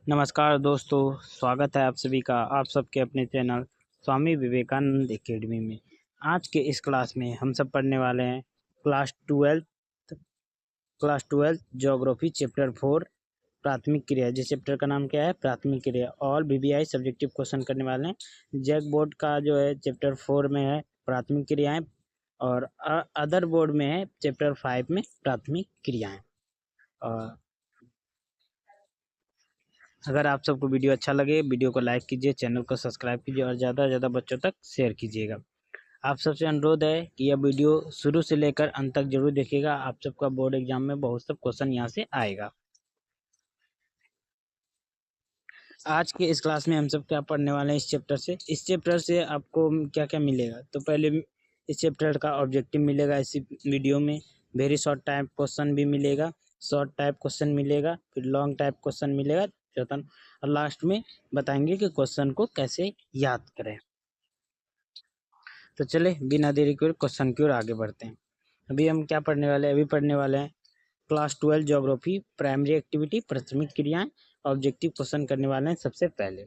नमस्कार दोस्तों, स्वागत है आप सभी का आप सबके अपने चैनल स्वामी विवेकानंद एकेडमी में। आज के इस क्लास में हम सब पढ़ने वाले हैं क्लास ट्वेल्थ ज्योग्राफी चैप्टर 4 प्राथमिक क्रिया। जिस चैप्टर का नाम क्या है? प्राथमिक क्रिया। ऑल VBI सब्जेक्टिव क्वेश्चन करने वाले हैं। जैक बोर्ड का जो है चैप्टर 4 में है प्राथमिक क्रियाएं, और अदर बोर्ड में है चैप्टर 5 में प्राथमिक क्रियाएं। और अगर आप सबको वीडियो अच्छा लगे, वीडियो को लाइक कीजिए, चैनल को सब्सक्राइब कीजिए और ज़्यादा से ज़्यादा बच्चों तक शेयर कीजिएगा। आप सबसे अनुरोध है कि यह वीडियो शुरू से लेकर अंत तक जरूर देखिएगा। आप सबका बोर्ड एग्जाम में बहुत सब क्वेश्चन यहाँ से आएगा। आज के इस क्लास में हम सब क्या पढ़ने वाले हैं इस चैप्टर से आपको क्या क्या मिलेगा। तो पहले इस चैप्टर का ऑब्जेक्टिव मिलेगा इसी वीडियो में। वेरी शॉर्ट टाइप क्वेश्चन भी मिलेगा, शॉर्ट टाइप क्वेश्चन मिलेगा, फिर लॉन्ग टाइप क्वेश्चन मिलेगा चौथन, और लास्ट में बताएंगे कि क्वेश्चन को कैसे याद करें। तो चले बिना देरी के क्वेश्चन की ओर आगे बढ़ते हैं। अभी हम क्या पढ़ने वाले हैं? अभी पढ़ने वाले हैं क्लास 12 ज्योग्राफी प्राइमरी एक्टिविटी प्राथमिक क्रियाएं। ऑब्जेक्टिव क्वेश्चन करने वाले हैं सबसे पहले।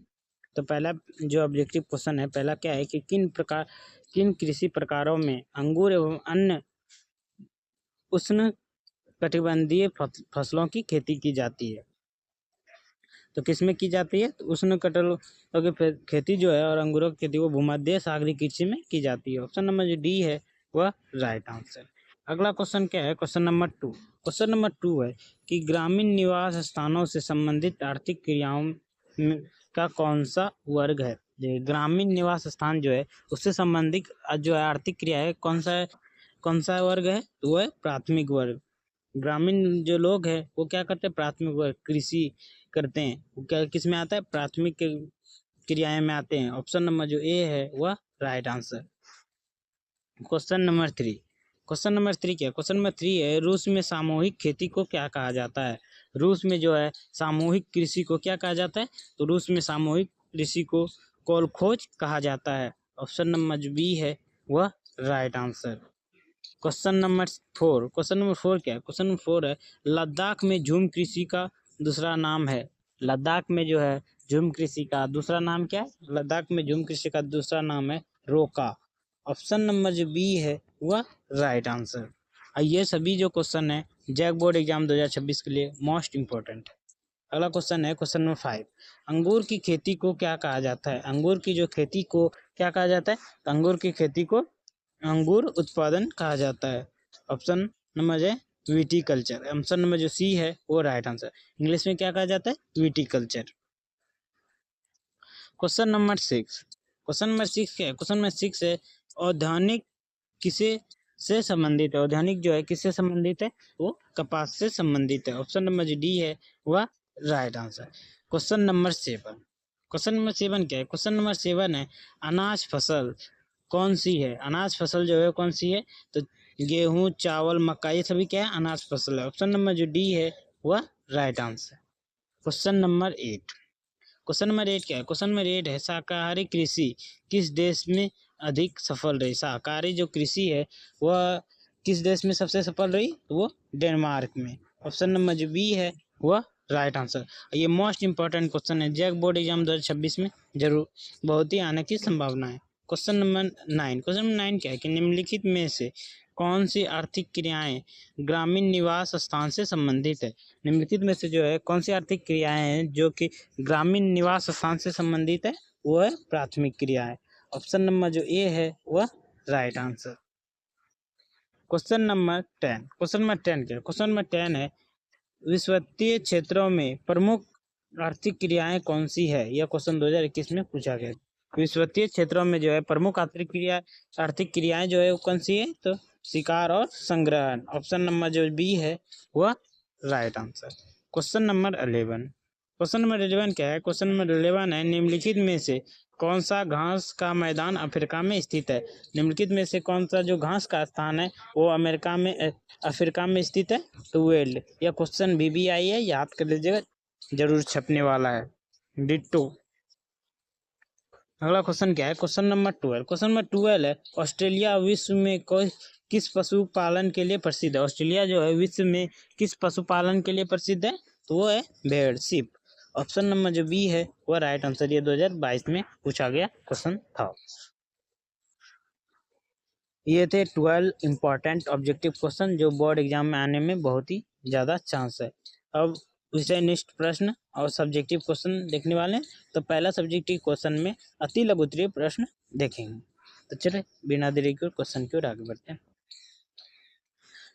तो पहला जो ऑब्जेक्टिव क्वेश्चन है, पहला क्या है कि किन कृषि प्रकारों में अंगूर एवं अन्य उष्ण कटिबंधीय फसलों की खेती की जाती है। तो किसमें की जाती है? तो उष्ण कटिबंधीय की खेती जो है और अंगूरों की खेती वो भूमध्य सागरीय कृषि में की जाती है। ऑप्शन नंबर जो डी है वह राइट आंसर। अगला क्वेश्चन क्या है? Question number 2। क्वेश्चन नंबर 2 है कि ग्रामीण निवास स्थानों से संबंधित आर्थिक क्रियाओं का कौन सा वर्ग है? ग्रामीण निवास स्थान जो है उससे संबंधित जो है आर्थिक क्रिया है कौन सा वर्ग है? तो वो है प्राथमिक वर्ग। ग्रामीण जो लोग हैं वो क्या करते हैं? प्राथमिक वर्ग कृषि करते हैं। वो क्या किस में आता है? प्राथमिक क्रियाएं में आते हैं। ऑप्शन नंबर जो ए है वह right answer. Question number 3। Question number 3 क्या? क्वेश्चन नंबर 3 है रूस में सामूहिक खेती को क्या कहा जाता है? रूस में जो है सामूहिक कृषि को क्या कहा जाता है? तो रूस में सामूहिक कृषि को कोलखोज कहा जाता है। ऑप्शन नंबर जो बी है वह right answer. Question number 4। Question number 4 क्या है? क्वेश्चन नंबर 4 है लद्दाख में झूम कृषि का दूसरा नाम है। लद्दाख में जो है झूम कृषि का दूसरा नाम क्या है? लद्दाख में झूम कृषि का दूसरा नाम है रोका। ऑप्शन नंबर जो बी है वह राइट आंसर। और ये सभी जो क्वेश्चन है जैक बोर्ड एग्जाम 2026 के लिए मोस्ट इंपॉर्टेंट है। अगला क्वेश्चन है क्वेश्चन नंबर 5। अंगूर की खेती को क्या कहा जाता है? अंगूर की जो खेती को क्या कहा जाता है? तो अंगूर की खेती को अंगूर उत्पादन कहा जाता है। ऑप्शन नंबर है विटीकल्चर। ऑप्शन नंबर जो सी है वो राइट आंसर। इंग्लिश में क्या कहा जाता है? Viticulture. Question number 6। Question number 6 क्या है? क्वेश्चन नंबर 6 है औद्यानिक किसे से संबंधित है? औद्यानिक जो है किससे संबंधित है? वो कपास से संबंधित है। ऑप्शन नंबर जो डी है वह right answer. Question number 7। Question number 7 क्या है? क्वेश्चन नंबर 7 है अनाज फसल कौन सी है? अनाज फसल जो है कौन सी है? तो गेहूं, चावल, मक्का, ये सभी क्या है? अनाज फसल है। ऑप्शन नंबर जो डी है वह right answer. Question number 8। Question number 8 क्या है? क्वेश्चन नंबर 8 है शाकाहारी कृषि किस देश में अधिक सफल रही? शाकाहारी जो कृषि है वह किस देश में सबसे सफल रही? तो वो डेनमार्क में। ऑप्शन नंबर जो बी है वह राइट आंसर। ये मोस्ट इंपॉर्टेंट क्वेश्चन है जैक बोर्ड एग्जाम 2026 में जरूर बहुत ही आने की संभावना है। Question number 9। क्वेश्चन नंबर 9 क्या है कि निम्नलिखित में से कौन सी आर्थिक क्रियाएं ग्रामीण निवास स्थान से संबंधित है? निम्नलिखित में से जो है कौन सी आर्थिक क्रियाएं हैं जो कि ग्रामीण निवास स्थान से संबंधित है? वो है प्राथमिक क्रियाएं। ऑप्शन नंबर जो ए है वह right answer. Question number 10। Question number 10 क्या? क्वेश्चन नंबर 10 है विषवतीय क्षेत्रों में प्रमुख आर्थिक क्रियाएं कौन सी है? यह क्वेश्चन 2021 में पूछा गया। विषवतीय क्षेत्रों में जो है प्रमुख आर्थिक क्रियाएं जो है वो कौन सी है? तो शिकार और संग्रहण। ऑप्शन नंबर जो बी है वह right answer. Question number 11। Question number 11 क्या है? क्वेश्चन नंबर 11 है निम्नलिखित में से कौन सा घास का मैदान अफ्रीका में स्थित है? निम्नलिखित में से कौन सा जो घास का स्थान है वो अफ्रीका में स्थित है? तो वेल्ड। यह क्वेश्चन VBI है, याद कर लीजिएगा, जरूर छपने वाला है। डिट्टो। अगला क्वेश्चन क्या है? Question number 12। क्वेश्चन नंबर 12 है ऑस्ट्रेलिया विश्व में किस पशुपालन के लिए प्रसिद्ध है? ऑस्ट्रेलिया जो है विश्व में किस पशुपालन के लिए प्रसिद्ध है? तो वो है भेड़, शिप। ऑप्शन नंबर जो बी है वह राइट आंसर, ये 2022 में पूछा गया क्वेश्चन था। ये थे 12 इंपॉर्टेंट ऑब्जेक्टिव क्वेश्चन जो बोर्ड एग्जाम में आने में बहुत ही ज़्यादा चांस है। अब विषय निष्ठ प्रश्न और सब्जेक्टिव क्वेश्चन देखने वाले हैं। तो पहला सब्जेक्टिव क्वेश्चन में अति लघु उत्तरीय प्रश्न देखेंगे। तो चलिए बिना देरी के क्वेश्चन की ओर आगे बढ़ते हैं।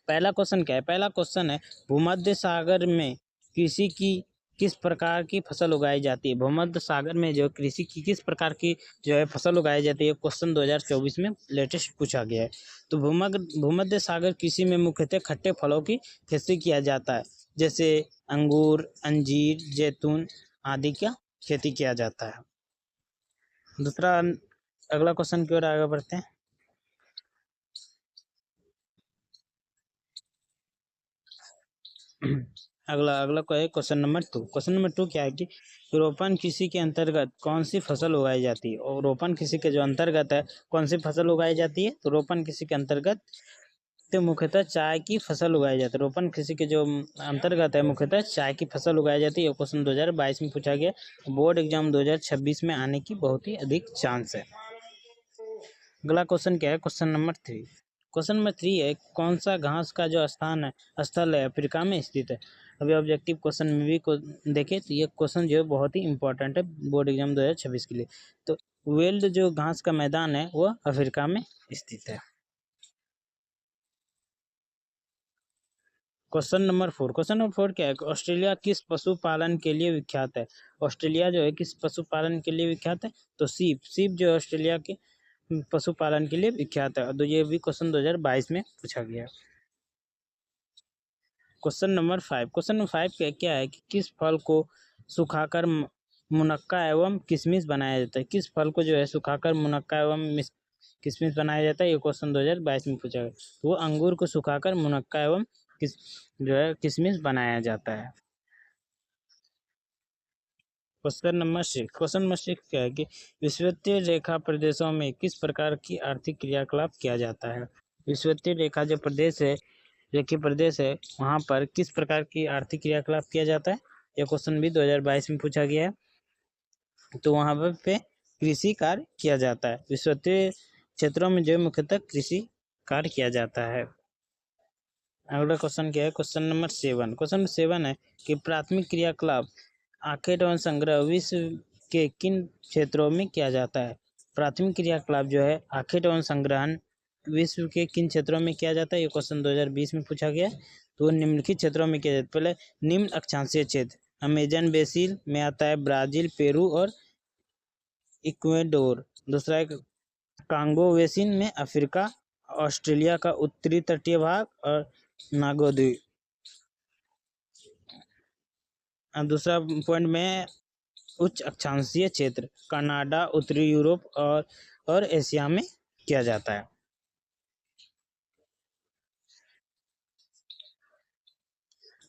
पहला क्वेश्चन क्या है? पहला क्वेश्चन है भूमध्य सागर में कृषि की किस प्रकार की फसल उगाई जाती है? भूमध्य सागर में जो कृषि की किस प्रकार की जो है फसल उगाई जाती है, क्वेश्चन 2024 में लेटेस्ट पूछा गया है। तो भूमध्य सागर कृषि में मुख्यतः खट्टे फलों की खेती किया जाता है, जैसे अंगूर, अंजीर, जैतून आदि का खेती किया जाता है। दूसरा अगला क्वेश्चन की ओर आगे बढ़ते हैं। अगला क्वेश्चन नंबर 2। क्वेश्चन नंबर 2 क्या है कि रोपण कृषि के अंतर्गत कौन सी फसल उगाई जाती है? और रोपण कृषि के जो अंतर्गत है कौन सी फसल उगाई जाती है? तो रोपण कृषि के अंतर्गत तो मुख्यतः चाय की फसल उगाई जाती है। रोपण कृषि के जो अंतर्गत है मुख्यतः चाय की फसल उगाई जाती है। क्वेश्चन 2022 में पूछा गया, बोर्ड एग्जाम 2026 में आने की बहुत ही अधिक चांस है। अगला क्वेश्चन क्या है? Question number 3। क्वेश्चन नंबर 3 है कौन सा घास का जो स्थल है अफ्रीका में स्थित है? अभी ऑब्जेक्टिव क्वेश्चन में भी देखें तो ये क्वेश्चन जो है बहुत ही इंपॉर्टेंट है बोर्ड एग्जाम 2026 के लिए। तो वेल्ड जो घास का मैदान है वह अफ्रीका में स्थित है। Question number 4। क्वेश्चन नंबर 4 क्या है? ऑस्ट्रेलिया किस पशुपालन के लिए विख्यात है? ऑस्ट्रेलिया जो है किस पशुपालन के लिए विख्यात है? तो सीप जो है ऑस्ट्रेलिया के पशुपालन के लिए विख्यात है। तो ये भी क्वेश्चन 2022 में पूछा गया। Question number 5। क्वेश्चन नंबर 5 क्या है कि किस फल को सुखाकर मुनक्का एवं किशमिश बनाया जाता है? किस फल को जो है सुखाकर मुनक्का एवं किशमिश बनाया जाता है? ये क्वेश्चन 2022 में पूछा गया। तो वो अंगूर को सुखाकर मुनक्का एवं जो है किशमिश बनाया जाता है। Question number 6। क्वेश्चन नंबर 6 क्या है कि विषुवतीय रेखा प्रदेशों में किस प्रकार की आर्थिक क्रियाकलाप किया जाता है? विषुवतीय रेखा जो प्रदेश है, रेखीय प्रदेश है, वहाँ पर किस प्रकार की आर्थिक क्रियाकलाप किया जाता है? यह क्वेश्चन भी 2022 में पूछा गया है। तो वहाँ पे कृषि कार्य किया जाता है। विषुवतीय क्षेत्रों में जो मुख्यतः कृषि कार्य किया जाता है। अगला क्वेश्चन क्या है? Question number 7। क्वेश्चन नंबर 7 है कि प्राथमिक क्रियाकलाप आखेट एवं संग्रह विश्व के किन क्षेत्रों में किया जाता है? प्राथमिक क्रियाकलाप जो है आखेट एवं संग्रहण विश्व के किन क्षेत्रों में किया जाता है? ये क्वेश्चन 2020 में पूछा गया। तो निम्नलिखित क्षेत्रों में किया जाता है। पहले निम्न अक्षांशीय क्षेत्र अमेजन बेसिन में आता है ब्राजील, पेरू और इक्वेडोर। दूसरा एक कांगो बेसिन में अफ्रीका, ऑस्ट्रेलिया का उत्तरी तटीय भाग और नागो द्वीप। दूसरा पॉइंट में उच्च अक्षांशीय क्षेत्र कनाडा, उत्तरी यूरोप और एशिया में किया जाता है।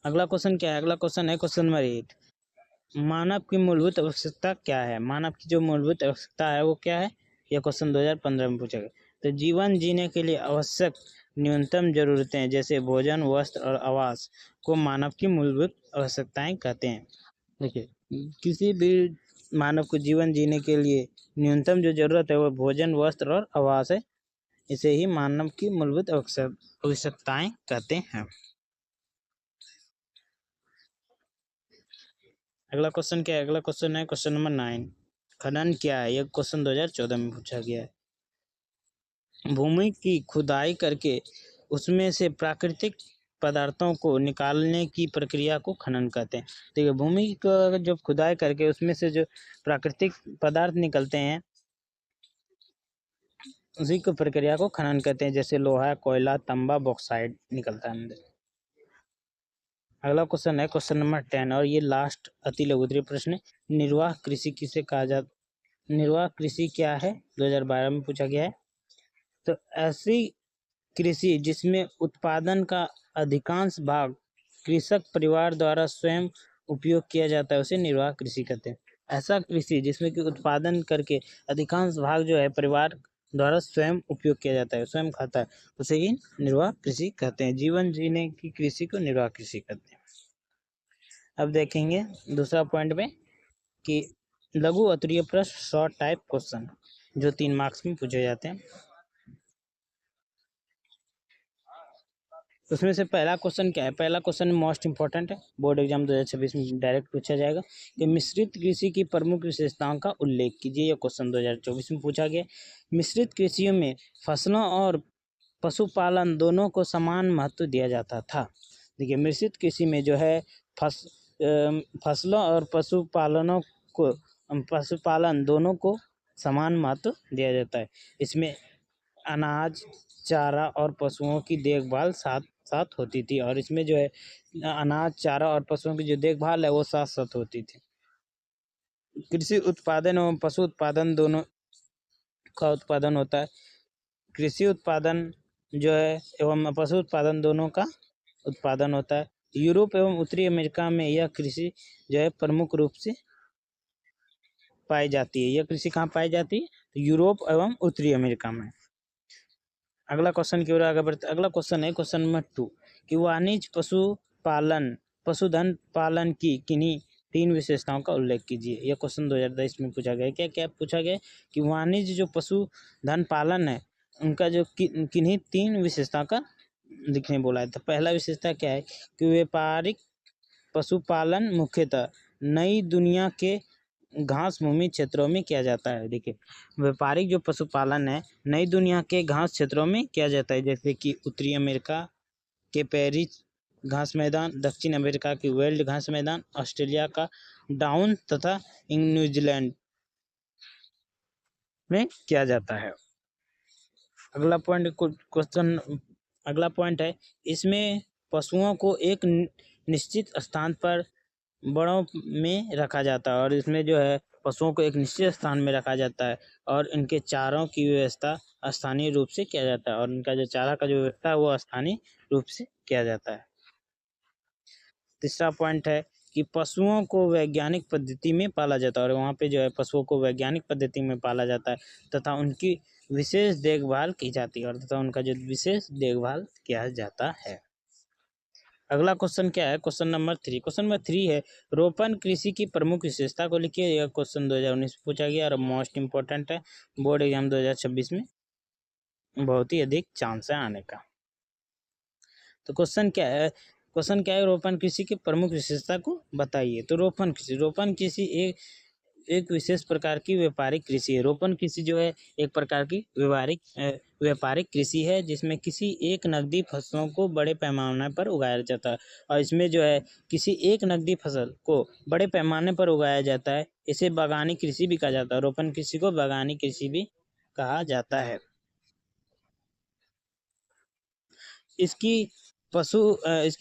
अगला क्वेश्चन क्या है? अगला क्वेश्चन है क्वेश्चन नंबर 8। मानव की मूलभूत आवश्यकता क्या है? मानव की जो मूलभूत आवश्यकता है वो क्या है? यह क्वेश्चन 2015 में पूछा गया। तो जीवन जीने के लिए आवश्यक न्यूनतम जरूरतें जैसे भोजन, वस्त्र और आवास को मानव की मूलभूत आवश्यकताएं कहते हैं। देखिए, किसी भी मानव को जीवन जीने के लिए न्यूनतम जो जरूरत है वो भोजन, वस्त्र और आवास है। इसे ही मानव की मूलभूत आवश्यकताएं कहते हैं। अगला क्वेश्चन क्या है? अगला क्वेश्चन है क्वेश्चन नंबर 9। खनन क्या है? यह क्वेश्चन 2014 में पूछा गया है। भूमि की खुदाई करके उसमें से प्राकृतिक पदार्थों को निकालने की प्रक्रिया को खनन कहते हैं। देखिए, भूमि को जब खुदाई करके उसमें से जो प्राकृतिक पदार्थ निकलते हैं उसी को प्रक्रिया को खनन कहते हैं, जैसे लोहा, कोयला, तांबा, बॉक्साइट निकलता है अंदर। अगला क्वेश्चन है क्वेश्चन नंबर 10 और ये लास्ट अति लघु उत्तरीय प्रश्न है। निर्वाह कृषि किसे कहा जाता? निर्वाह कृषि क्या है? 2012 में पूछा गया है। तो ऐसी कृषि जिसमें उत्पादन का अधिकांश भाग कृषक परिवार द्वारा स्वयं उपयोग किया जाता है उसे निर्वाह कृषि कहते हैं। ऐसा कृषि जिसमें कि उत्पादन करके अधिकांश भाग जो है परिवार द्वारा स्वयं उपयोग किया जाता है, स्वयं खाता है, उसे ही निर्वाह कृषि कहते हैं। जीवन जीने की कृषि को निर्वाह कृषि कहते हैं। अब देखेंगे दूसरा पॉइंट में कि लघु उत्तरीय प्रश्न शॉर्ट टाइप क्वेश्चन जो 3 मार्क्स में पूछे जाते हैं। उसमें से पहला क्वेश्चन क्या है? पहला क्वेश्चन मोस्ट इंपॉर्टेंट है, बोर्ड एग्जाम 2026 में डायरेक्ट पूछा जाएगा कि मिश्रित कृषि की प्रमुख विशेषताओं का उल्लेख कीजिए। यह क्वेश्चन 2024 में पूछा गया। मिश्रित कृषियों में फसलों और पशुपालन दोनों को समान महत्व दिया जाता था। देखिए, मिश्रित कृषि में जो है फसलों और पशुपालन दोनों को समान महत्व दिया जाता है। इसमें अनाज, चारा और पशुओं की देखभाल साथ साथ होती थी, और इसमें जो है अनाज, चारा और पशुओं की जो देखभाल है वो साथ साथ होती थी। कृषि उत्पादन एवं पशु उत्पादन दोनों का उत्पादन होता है। कृषि उत्पादन जो है एवं पशु उत्पादन दोनों का उत्पादन होता है। यूरोप एवं उत्तरी अमेरिका में यह कृषि जो है प्रमुख रूप से पाई जाती है। यह कृषि कहाँ पाई जाती है? तो यूरोप एवं उत्तरी अमेरिका में। अगला क्वेश्चन की ओर आगे बढ़ते। अगला क्वेश्चन है क्वेश्चन नंबर 2 कि वाणिज्य पशुधन पालन की किन्हीं 3 विशेषताओं का उल्लेख कीजिए। यह क्वेश्चन 2023 में पूछा गया। क्या क्या पूछा गया कि वाणिज्य जो पशुधन पालन है उनका जो किन्हीं 3 विशेषताओं का लिखने बोला है। तो पहला विशेषता क्या है कि व्यापारिक पशुपालन मुख्यतः नई दुनिया के घास भूमि क्षेत्रों में किया जाता है। देखिए, व्यापारिक जो पशुपालन है नई दुनिया के घास क्षेत्रों में किया जाता है, जैसे कि उत्तरी अमेरिका के पेरिस घास मैदान, दक्षिण अमेरिका के वेल्ड घास मैदान, ऑस्ट्रेलिया का डाउन तथा न्यूजीलैंड में किया जाता है। अगला पॉइंट है इसमें पशुओं को एक निश्चित स्थान पर बड़ों में रखा जाता है, और इसमें जो है पशुओं को एक निश्चित स्थान में रखा जाता है और इनके चारों की व्यवस्था स्थानीय रूप से किया जाता है, और इनका जो चारा का जो व्यवस्था है वो स्थानीय रूप से किया जाता है। तीसरा पॉइंट है कि पशुओं को वैज्ञानिक पद्धति में पाला जाता है, और वहाँ पे जो है पशुओं को वैज्ञानिक पद्धति में पाला जाता है तथा उनकी विशेष देखभाल की जाती है, और तथा उनका जो विशेष देखभाल किया जाता है। अगला क्वेश्चन क्या है? Question number 3। क्वेश्चन नंबर 3 है रोपण कृषि की प्रमुख विशेषता को लिखिए। यह क्वेश्चन 2019 में पूछा गया और मोस्ट इंपोर्टेंट है, बोर्ड एग्जाम 2026 में बहुत ही अधिक चांस है आने का। तो क्वेश्चन क्या है? रोपण कृषि की प्रमुख विशेषता को बताइए। तो रोपण कृषि एक विशेष प्रकार की व्यापारिक कृषि है। रोपण कृषि जो है एक प्रकार की व्यापारिक कृषि है जिसमें किसी एक नकदी फसलों को बड़े पैमाने पर उगाया जाता है, और इसमें जो है किसी एक नकदी फसल को बड़े पैमाने पर उगाया जाता है। इसे बागानी कृषि भी कहा जाता है। रोपण कृषि को बागानी कृषि भी कहा जाता है। इसकी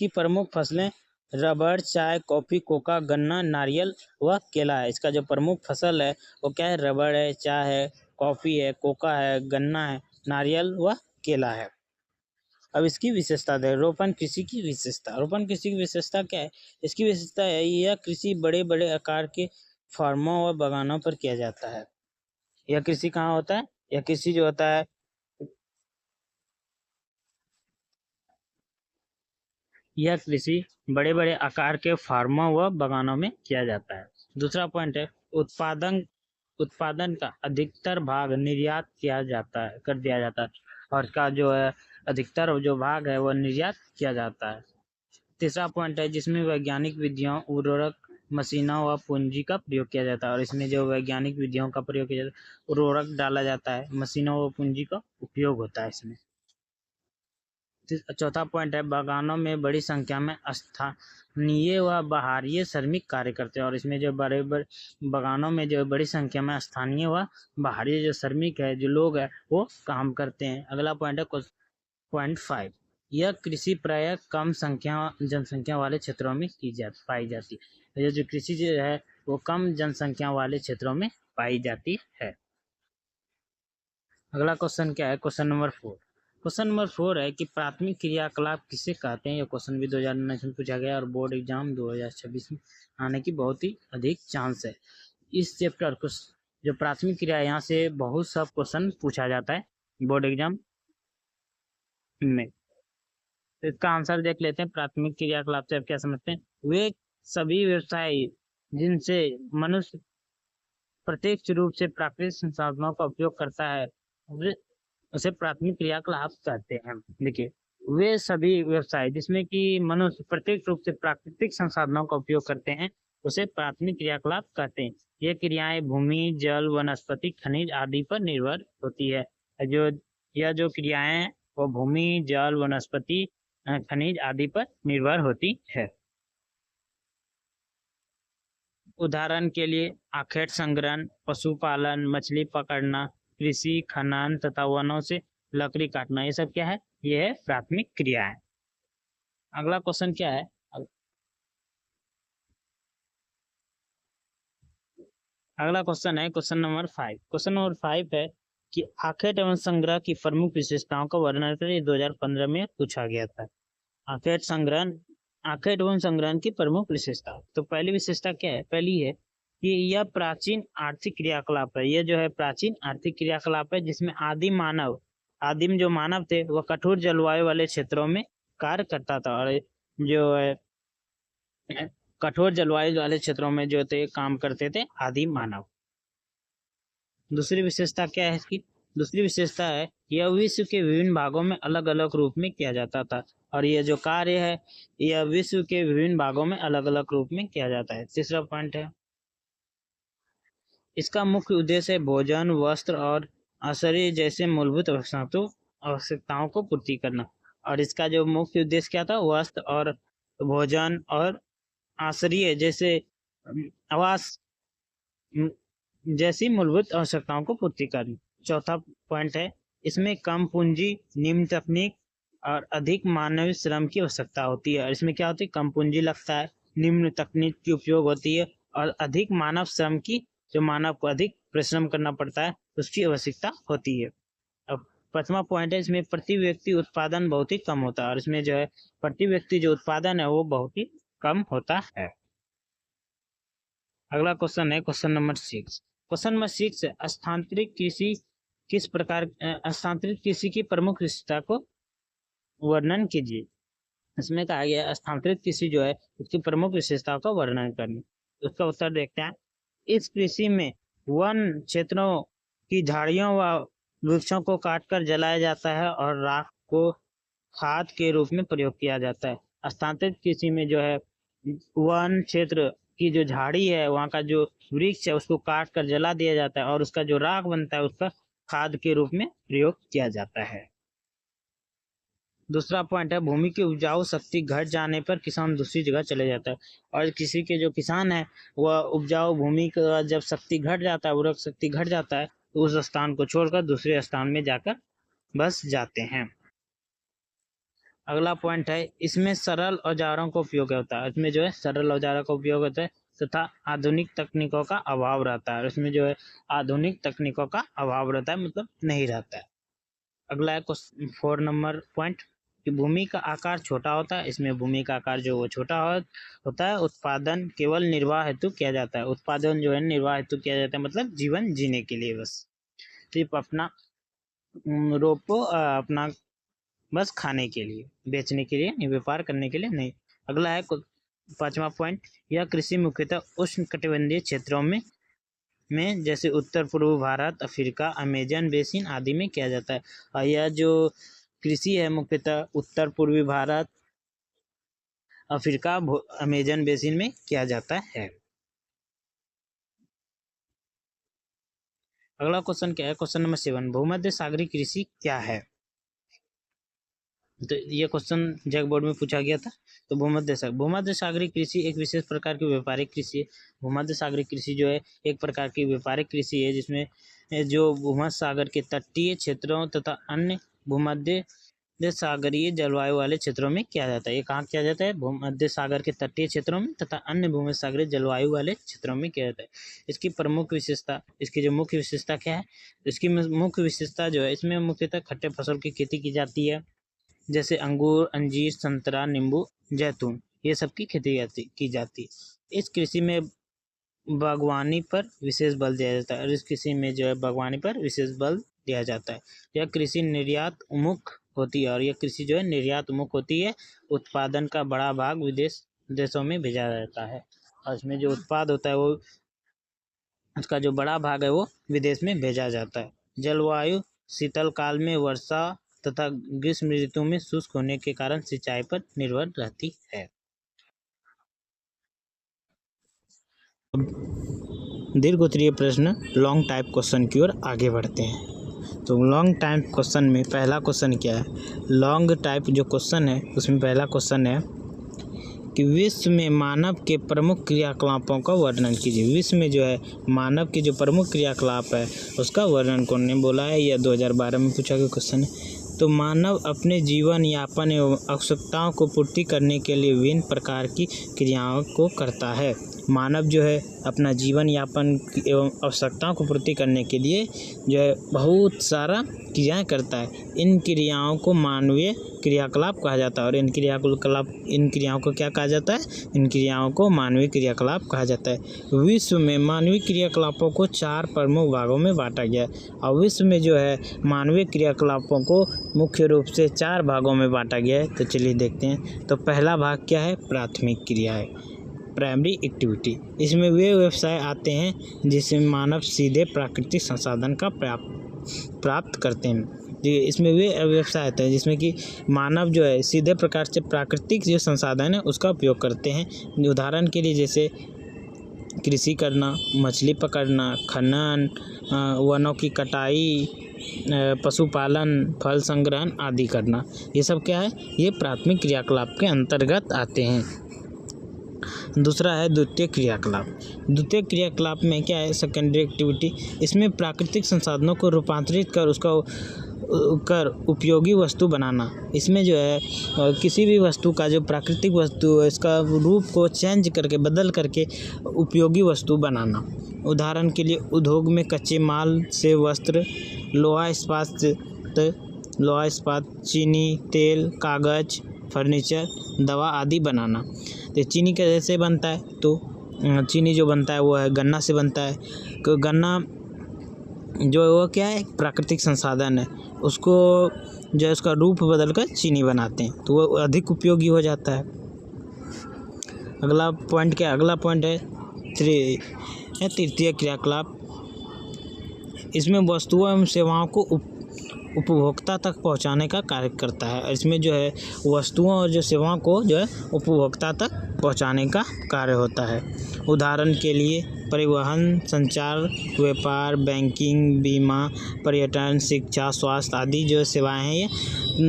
प्रमुख फसलें रबड़, चाय, कॉफी, कोका, गन्ना, नारियल व केला है। इसका जो प्रमुख फसल है वो क्या है? रबड़ है, चाय है, कॉफी है, कोका है, गन्ना है, नारियल व केला है। अब इसकी विशेषता है रोपण कृषि की विशेषता क्या है? इसकी विशेषता है यह कृषि बड़े बड़े आकार के फार्मों व बागानों पर किया जाता है। यह कृषि कहाँ होता है? यह कृषि जो होता है यह कृषि बड़े बड़े आकार के फार्मों व बागानों में किया जाता है। दूसरा पॉइंट है उत्पादन का अधिकतर भाग निर्यात कर दिया जाता है, और इसका जो है अधिकतर जो भाग है वह निर्यात किया जाता है। तीसरा पॉइंट है जिसमें वैज्ञानिक विधियों, उर्वरक, मशीनों व पूंजी का प्रयोग किया जाता है, और इसमें जो वैज्ञानिक विधियों का प्रयोग किया जाता है, उर्वरक डाला जाता है, मशीनों व पूंजी का उपयोग होता है इसमें। चौथा पॉइंट है बागानों में बड़ी संख्या में स्थानीय व बाहरी श्रमिक कार्य करते हैं, और इसमें जो बड़े बड़े बागानों में जो बड़ी संख्या में स्थानीय व बाहरी जो श्रमिक है, जो लोग है वो काम करते हैं। अगला पॉइंट है पॉइंट 5। यह कृषि प्रायः कम जनसंख्या वाले क्षेत्रों में पाई जाती है। यह जो कृषि जो है वो कम जनसंख्या वाले क्षेत्रों में पाई जाती है। अगला क्वेश्चन क्या है? क्वेश्चन नंबर 4 है कि प्राथमिक क्रियाकलाप किसे कहते हैं। यह क्वेश्चन भी 2019 में पूछा गया और बोर्ड एग्जाम 2026 में आने की बहुत ही अधिक चांस है। इस चैप्टर को जो प्राथमिक क्रिया यहाँ से बहुत सा क्वेश्चन पूछा जाता है बोर्ड एग्जाम में। तो इसका आंसर देख लेते हैं। प्राथमिक क्रियाकलाप से आप क्या समझते हैं? वे सभी व्यवसाय जिनसे मनुष्य प्रत्यक्ष रूप से प्राकृतिक संसाधनों का उपयोग करता है उसे प्राथमिक क्रियाकलाप कहते हैं। देखिए, वे सभी व्यवसाय जिसमें कि मनुष्य प्रत्यक्ष रूप से प्राकृतिक संसाधनों का उपयोग करते हैं उसे प्राथमिक क्रियाकलाप कहते हैं। ये क्रियाएं भूमि, जल, वनस्पति, खनिज आदि पर निर्भर होती है। जो यह जो क्रियाएं हैं वो भूमि, जल, वनस्पति, खनिज आदि पर निर्भर होती है। उदाहरण के लिए आखेट संग्रहण, पशुपालन, मछली पकड़ना, कृषि, खनन तथा वनों से लकड़ी काटना, ये सब क्या है? ये है प्राथमिक क्रिया है। अगला क्वेश्चन क्या है? अगला क्वेश्चन है क्वेश्चन नंबर 5। क्वेश्चन नंबर 5 है कि आखेट एवं संग्रह की प्रमुख विशेषताओं का वर्णन करें। 2015 में पूछा गया था। आखेट संग्रहण, आखेट एवं संग्रहण की प्रमुख विशेषता। तो पहली विशेषता क्या है? पहली है कि यह प्राचीन आर्थिक क्रियाकलाप है। यह जो है प्राचीन आर्थिक क्रियाकलाप है जिसमें आदिम जो मानव थे वह कठोर जलवायु वाले क्षेत्रों में कार्य करता था और जो है कठोर जलवायु वाले क्षेत्रों में जो थे काम करते थे आदिम मानव। दूसरी विशेषता क्या है इसकी? दूसरी विशेषता है यह विश्व के विभिन्न भागों में अलग अलग रूप में किया जाता था और यह जो कार्य है यह विश्व के विभिन्न भागों में अलग अलग रूप में किया जाता है। तीसरा पॉइंट है इसका मुख्य उद्देश्य है भोजन, वस्त्र और आश्रय जैसे मूलभूत आवश्यकताओं को पूर्ति करना। और इसका जो मुख्य उद्देश्य क्या था? वस्त्र और भोजन और आश्रय जैसे आवास जैसी मूलभूत आवश्यकताओं को पूर्ति करनी। चौथा पॉइंट है इसमें कम पूंजी, निम्न तकनीक और अधिक मानवीय श्रम की आवश्यकता होती है। और इसमें क्या होती है? कम पूंजी लगता है, निम्न तकनीक की उपयोग होती है और अधिक मानव श्रम की, जो मानव को अधिक परिश्रम करना पड़ता है उसकी आवश्यकता होती है। अब पांचवा पॉइंट है इसमें प्रति व्यक्ति उत्पादन बहुत ही कम होता है और इसमें जो है प्रति व्यक्ति जो उत्पादन है वो बहुत ही कम होता है। अगला क्वेश्चन है क्वेश्चन नंबर 6। क्वेश्चन नंबर 6 है स्थानांतरित कृषि किस प्रकार स्थानांतरित कृषि की प्रमुख विशेषता को वर्णन कीजिए। इसमें कहा गया स्थानांतरित कृषि जो है उसकी प्रमुख विशेषताओं का वर्णन करनी। उसका उत्तर देखते हैं। इस कृषि में वन क्षेत्रों की झाड़ियों व वृक्षों को काटकर जलाया जाता है और राख को खाद के रूप में प्रयोग किया जाता है। स्थानांतरित कृषि में जो है वन क्षेत्र की जो झाड़ी है वहाँ का जो वृक्ष है उसको काट कर जला दिया जाता है और उसका जो राख बनता है उसका खाद के रूप में प्रयोग किया जाता है। दूसरा पॉइंट है भूमि की उपजाऊ शक्ति घट जाने पर किसान दूसरी जगह चले जाता है और किसी के जो किसान है वह उपजाऊ भूमि का जब शक्ति घट जाता है, उर्वरक शक्ति घट जाता है तो उस स्थान को छोड़कर दूसरे स्थान में जाकर बस जाते हैं। अगला पॉइंट है इसमें सरल औजारों का उपयोग होता है। इसमें जो है सरल औजारों का उपयोग होता है तथा आधुनिक तकनीकों का अभाव रहता है। इसमें जो है आधुनिक तकनीकों का अभाव रहता है, मतलब नहीं रहता है। अगला है 4 नंबर पॉइंट कि भूमि का आकार छोटा होता है। इसमें भूमि का आकार जो वो छोटा होता है। उत्पादन केवल निर्वाह हेतु किया जाता है। उत्पादन जो है निर्वाह हेतु किया जाता है, मतलब जीवन जीने के लिए, बस सिर्फ अपना रोपो अपना बस खाने के लिए, बेचने के लिए नहीं, व्यापार करने के लिए नहीं। अगला है 5वां पॉइंट यह कृषि मुख्यतः उष्ण कटिबंधीय क्षेत्रों में जैसे उत्तर पूर्व भारत, अफ्रीका, अमेजन बेसिन आदि में किया जाता है। और यह जो कृषि है मुख्यतः उत्तर पूर्वी भारत, अफ्रीका, अमेजन बेसिन में किया जाता है। अगला क्वेश्चन क्या है? क्वेश्चन नंबर 7 भूमध्य सागरीय कृषि क्या है? तो ये क्वेश्चन जैक बोर्ड में पूछा गया था। तो भूमध्य सागरीय कृषि एक विशेष प्रकार की व्यापारिक कृषि है। भूमध्य सागरीय कृषि जो है एक प्रकार की व्यापारिक कृषि है जिसमें जो भूमध्य सागर के तटीय क्षेत्रों तथा अन्य भूमध्य सागरीय जलवायु वाले क्षेत्रों में किया जाता है। ये कहाँ किया जाता है? भूमध्य सागर के तटीय क्षेत्रों में तथा अन्य भूमध्य सागरीय जलवायु वाले क्षेत्रों में किया जाता है। इसकी प्रमुख विशेषता, इसकी जो मुख्य विशेषता क्या है? इसकी मुख्य विशेषता जो है इसमें मुख्यतः खट्टे फसल की खेती की जाती है जैसे अंगूर, अंजीर, संतरा, नींबू, जैतून, ये सब की खेती की जाती है। इस कृषि में बागवानी पर विशेष बल दिया जाता है और इस कृषि में जो है बागवानी पर विशेष बल दिया जाता है। यह कृषि निर्यात उन्मुख होती है और यह कृषि जो है निर्यात उन्मुख होती है। उत्पादन का बड़ा भाग विदेशों में भेजा जाता है और इसमें जो उत्पाद होता है वो उसका जो बड़ा भाग है वो विदेश में भेजा जाता है। जलवायु शीतल काल में वर्षा तथा ग्रीष्म ऋतु में शुष्क होने के कारण सिंचाई पर निर्भर रहती है। दीर्घ उत्तरीय प्रश्न लॉन्ग टाइप क्वेश्चन की ओर आगे बढ़ते हैं। तो लॉन्ग टाइप क्वेश्चन में पहला क्वेश्चन क्या है? लॉन्ग टाइप जो क्वेश्चन है उसमें पहला क्वेश्चन है कि विश्व में मानव के प्रमुख क्रियाकलापों का वर्णन कीजिए। विश्व में जो है मानव के जो प्रमुख क्रियाकलाप है उसका वर्णन कौन ने बोला है? यह 2012 में पूछा गया क्वेश्चन है। तो मानव अपने जीवन यापन एवं आवश्यकताओं को पूर्ति करने के लिए विभिन्न प्रकार की क्रियाओं को करता है। मानव जो है अपना जीवन यापन एवं आवश्यकताओं को पूर्ति करने के लिए जो है बहुत सारा क्रियाएं करता है। इन क्रियाओं को मानवीय क्रियाकलाप कहा जाता है। और इन क्रियाओं को क्या कहा जाता है? इन क्रियाओं को मानवीय क्रियाकलाप कहा जाता है। विश्व में मानवीय क्रियाकलापों को 4 प्रमुख भागों में बांटा गया है। और विश्व में जो है मानवीय क्रियाकलापों को मुख्य रूप से 4 भागों में बांटा गया है। तो चलिए देखते हैं। तो पहला भाग क्या है? प्राथमिक क्रियाएं, प्राइमरी एक्टिविटी। इसमें वे व्यवसाय आते हैं जिसमें मानव सीधे प्राकृतिक संसाधन का प्राप्त करते हैं। इसमें वे व्यवसाय आते हैं जिसमें कि मानव जो है सीधे प्रकार से प्राकृतिक जो संसाधन है उसका उपयोग करते हैं। उदाहरण के लिए जैसे कृषि करना, मछली पकड़ना, खनन, वनों की कटाई, पशुपालन, फल संग्रहण आदि करना, ये सब क्या है? ये प्राथमिक क्रियाकलाप के अंतर्गत आते हैं। दूसरा है द्वितीय क्रियाकलाप। द्वितीय क्रियाकलाप में क्या है? Secondary activity. इसमें प्राकृतिक संसाधनों को रूपांतरित कर उपयोगी वस्तु बनाना। इसमें जो है किसी भी वस्तु का जो प्राकृतिक वस्तु है इसका रूप को चेंज करके बदल करके उपयोगी वस्तु बनाना। उदाहरण के लिए उद्योग में कच्चे माल से वस्त्र, लोहा इस्पात, चीनी, तेल, कागज, फर्नीचर, दवा आदि बनाना। तो चीनी कैसे बनता है? तो चीनी जो बनता है वो है गन्ना से बनता है। तो गन्ना जो है वो क्या है? प्राकृतिक संसाधन है। उसको जो है उसका रूप बदलकर चीनी बनाते हैं तो वो अधिक उपयोगी हो जाता है। अगला पॉइंट क्या? अगला पॉइंट है तृतीय क्रियाकलाप। इसमें वस्तुओं एवं सेवाओं को उपभोक्ता तक पहुंचाने का कार्य करता है। इसमें जो है वस्तुओं और जो सेवाओं को जो है उपभोक्ता तक पहुंचाने का कार्य होता है। उदाहरण के लिए परिवहन, संचार, व्यापार, बैंकिंग, बीमा, पर्यटन, शिक्षा, स्वास्थ्य आदि जो सेवाएं हैं ये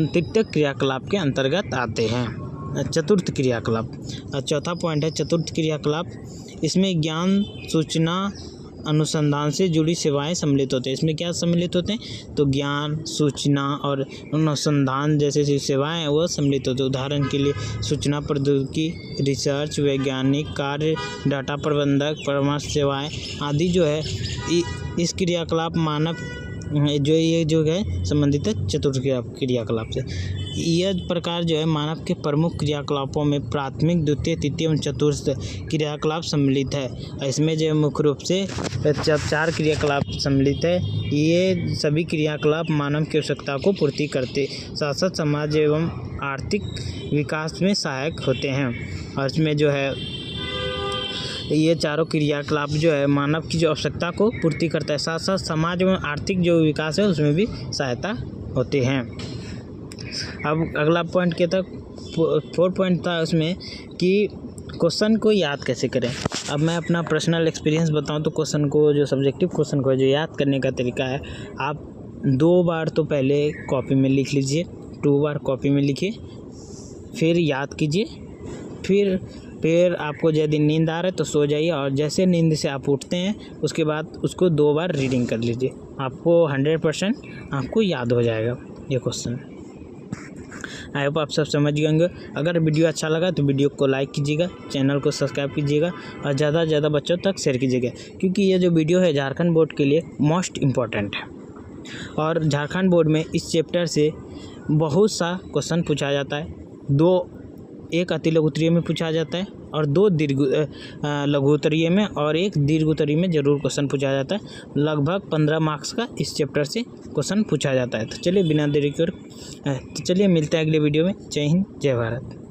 तृतीय क्रियाकलाप के अंतर्गत आते हैं। चतुर्थ क्रियाकलाप, चौथा पॉइंट है चतुर्थ क्रियाकलाप। इसमें ज्ञान, सूचना, अनुसंधान से जुड़ी सेवाएं सम्मिलित होते हैं। इसमें क्या सम्मिलित होते हैं? तो ज्ञान, सूचना और अनुसंधान जैसे सेवाएं हैं वो सम्मिलित होते हैं। उदाहरण के लिए सूचना प्रौद्योगिकी, रिसर्च, वैज्ञानिक कार्य, डाटा प्रबंधक, परामर्श सेवाएं आदि जो है इस क्रियाकलाप मानव जो है संबंधित है चतुर्थ क्रियाकलाप से। यह प्रकार जो है मानव के प्रमुख क्रियाकलापों में प्राथमिक, द्वितीय, तृतीय एवं चतुर्थ क्रियाकलाप सम्मिलित है। इसमें जो मुख्य रूप से 4 क्रियाकलाप सम्मिलित है। ये सभी क्रियाकलाप मानव की आवश्यकता को पूर्ति करते साथ साथ समाज एवं आर्थिक विकास में सहायक होते हैं। और इसमें जो है ये चारों क्रियाकलाप जो है मानव की जो आवश्यकता को पूर्ति करता है, साथ साथ समाज में आर्थिक जो विकास है उसमें भी सहायता होते हैं। अब अगला पॉइंट क्या था? 4 पॉइंट था उसमें कि क्वेश्चन को याद कैसे करें। अब मैं अपना पर्सनल एक्सपीरियंस बताऊं तो क्वेश्चन को जो सब्जेक्टिव क्वेश्चन को जो याद करने का तरीका है, आप 2 बार तो पहले कॉपी में लिख लीजिए, 2 बार कॉपी में लिखिए, फिर याद कीजिए, फिर आपको यदि नींद आ रहा है तो सो जाइए और जैसे नींद से आप उठते हैं उसके बाद उसको 2 बार रीडिंग कर लीजिए। आपको 100% आपको याद हो जाएगा ये क्वेश्चन। आई होप आप सब समझ गए होंगे। अगर वीडियो अच्छा लगा तो वीडियो को लाइक कीजिएगा, चैनल को सब्सक्राइब कीजिएगा और ज़्यादा से ज़्यादा बच्चों तक शेयर कीजिएगा, क्योंकि ये जो वीडियो है झारखंड बोर्ड के लिए मोस्ट इम्पॉर्टेंट है। और झारखंड बोर्ड में इस चैप्टर से बहुत सा क्वेश्चन पूछा जाता है। एक अति लघु उत्तरीय में पूछा जाता है और 2 लघु उत्तरीय में और 1 दीर्घ उत्तरीय में जरूर क्वेश्चन पूछा जाता है। लगभग 15 मार्क्स का इस चैप्टर से क्वेश्चन पूछा जाता है। तो चलिए बिना देरी के चलिए मिलते हैं अगले वीडियो में। जय हिंद, जय भारत।